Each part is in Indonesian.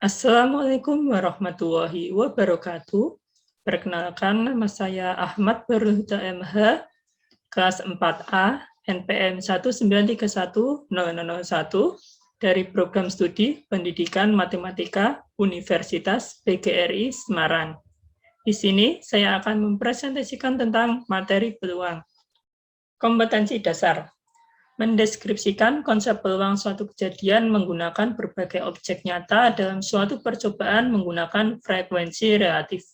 Assalamualaikum warahmatullahi wabarakatuh. Perkenalkan, nama saya Ahmad Barulhuda MH, kelas 4A, NPM 1931001 dari Program Studi Pendidikan Matematika Universitas PGRI Semarang. Di sini saya akan mempresentasikan tentang materi peluang. Kompetensi dasar. Mendeskripsikan konsep peluang suatu kejadian menggunakan berbagai objek nyata dalam suatu percobaan menggunakan frekuensi relatif.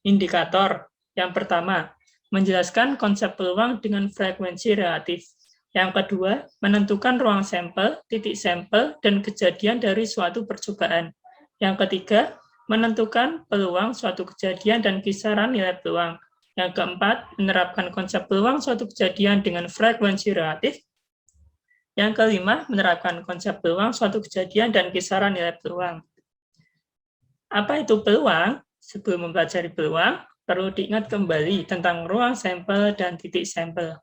Indikator. Yang pertama, menjelaskan konsep peluang dengan frekuensi relatif. Yang kedua, menentukan ruang sampel, titik sampel, dan kejadian dari suatu percobaan. Yang ketiga, menentukan peluang suatu kejadian dan kisaran nilai peluang. Yang keempat, menerapkan konsep peluang suatu kejadian dengan frekuensi relatif. Yang kelima, menerapkan konsep peluang suatu kejadian dan kisaran nilai peluang. Apa itu peluang? Sebelum mempelajari peluang, perlu diingat kembali tentang ruang sampel dan titik sampel.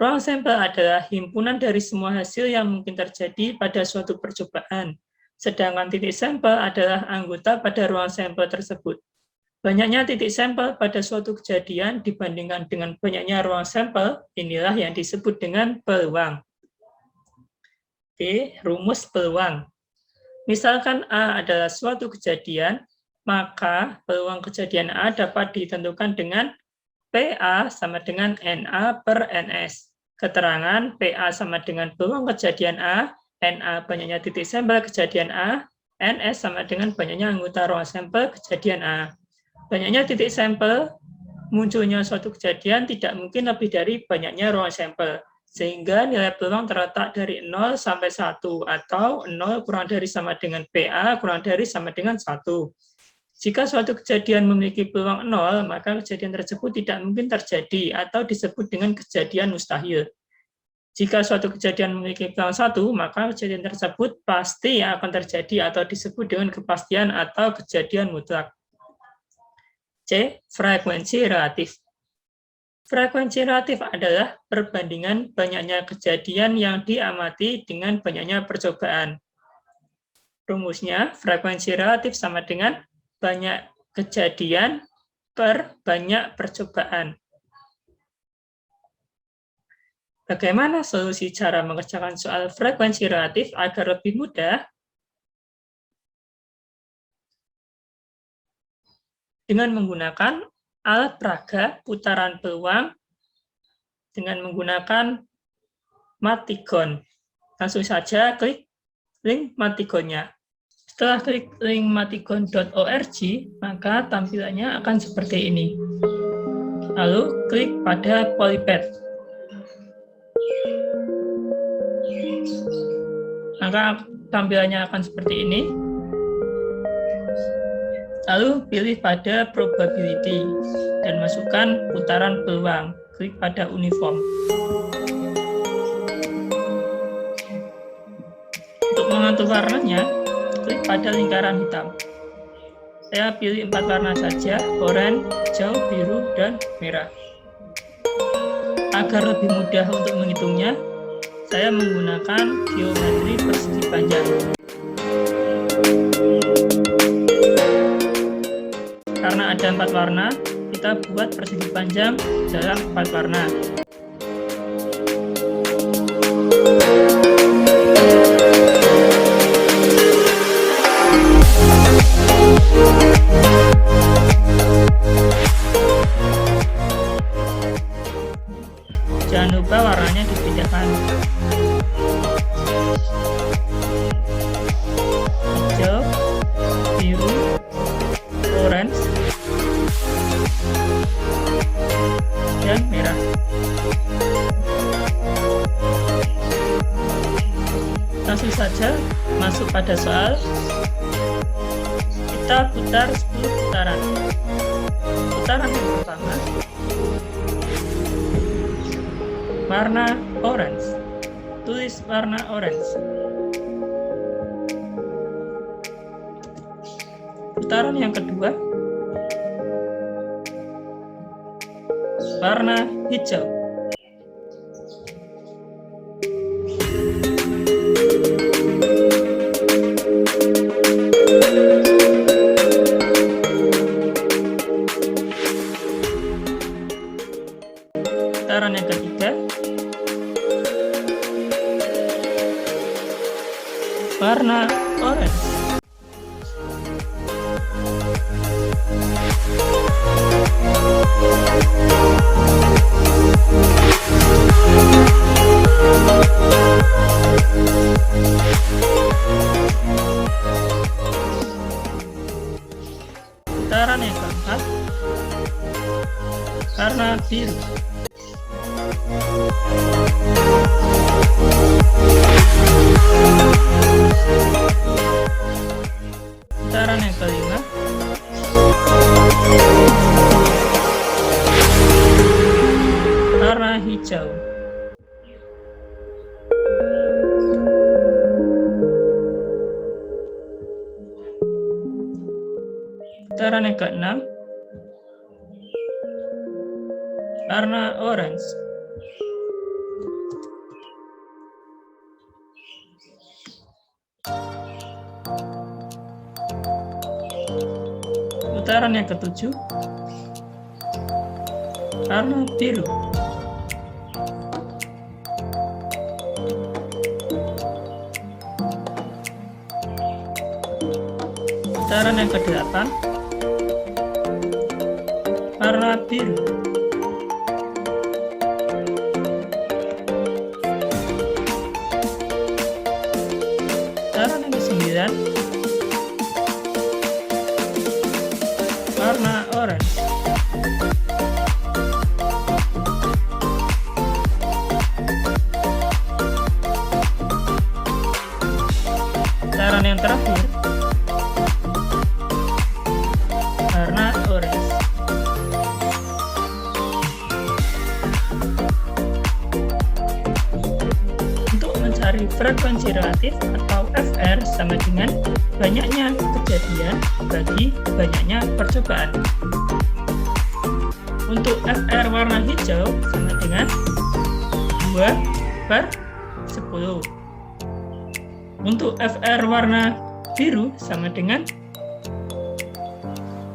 Ruang sampel adalah himpunan dari semua hasil yang mungkin terjadi pada suatu percobaan, sedangkan titik sampel adalah anggota pada ruang sampel tersebut. Banyaknya titik sampel pada suatu kejadian dibandingkan dengan banyaknya ruang sampel, inilah yang disebut dengan peluang. Oke, rumus peluang. Misalkan A adalah suatu kejadian, maka peluang kejadian A dapat ditentukan dengan PA sama dengan NA per NS. Keterangan PA sama dengan peluang kejadian A, NA banyaknya titik sampel kejadian A, NS sama dengan banyaknya anggota ruang sampel kejadian A. Banyaknya titik sampel, munculnya suatu kejadian tidak mungkin lebih dari banyaknya ruang sampel, sehingga nilai peluang terletak dari 0 sampai 1, atau 0 kurang dari sama dengan PA kurang dari sama dengan 1. Jika suatu kejadian memiliki peluang 0, maka kejadian tersebut tidak mungkin terjadi, atau disebut dengan kejadian mustahil. Jika suatu kejadian memiliki peluang 1, maka kejadian tersebut pasti akan terjadi, atau disebut dengan kepastian atau kejadian mutlak. C. Frekuensi relatif. Frekuensi relatif adalah perbandingan banyaknya kejadian yang diamati dengan banyaknya percobaan. Rumusnya, frekuensi relatif sama dengan banyak kejadian per banyak percobaan. Bagaimana solusi cara mengerjakan soal frekuensi relatif agar lebih mudah? Dengan menggunakan alat peraga putaran peluang dengan menggunakan Matigon. Langsung saja klik link Matigonnya. Setelah klik link matigon.org, maka tampilannya akan seperti ini. Lalu klik pada polypad. Maka tampilannya akan seperti ini. Lalu pilih pada probability dan masukkan putaran peluang. Klik pada uniform. Untuk mengatur warnanya, klik pada lingkaran hitam. Saya pilih 4 warna saja, oranye, hijau, biru, dan merah. Agar lebih mudah untuk menghitungnya, saya menggunakan geometri persegi panjang. Karena ada 4 warna, kita buat persegi panjang dalam 4 warna. Jangan lupa warnanya dibedakan. Hijau, biru, orange, dan merah. Langsung saja masuk pada soal. Kita putar 10 putaran. Putaran yang pertama, warna orange. Tulis warna orange. Putaran yang kedua, warna hijau. warna orange. Putaran yang keempat, warna biru. Putaran yang kelima, warna hijau. Putaran yang keenam, warna orange. Putaran yang ketujuh, warna biru. Putaran yang kedelapan, warna biru. Putaran yang kesembilan, warna orange. Putaran yang terakhir, warna orange. Untuk mencari frekuensi relatif atau FR sama dengan banyaknya kejadian bagi banyaknya percobaan. Untuk FR warna hijau sama dengan 2/10. Untuk FR warna biru sama dengan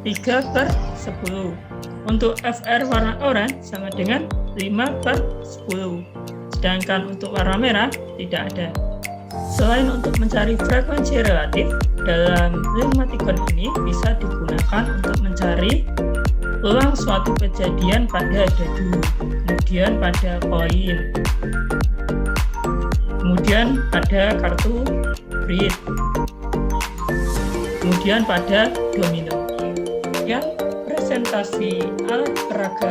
3/10. Untuk FR warna oranye sama dengan 5/10. Sedangkan untuk warna merah tidak ada. Selain untuk mencari frekuensi relatif, dalam lemmaticon ini bisa digunakan untuk mencari peluang suatu kejadian pada dadu, kemudian pada koin, kemudian pada kartu Brit, kemudian pada domino. Yang presentasi alat peraga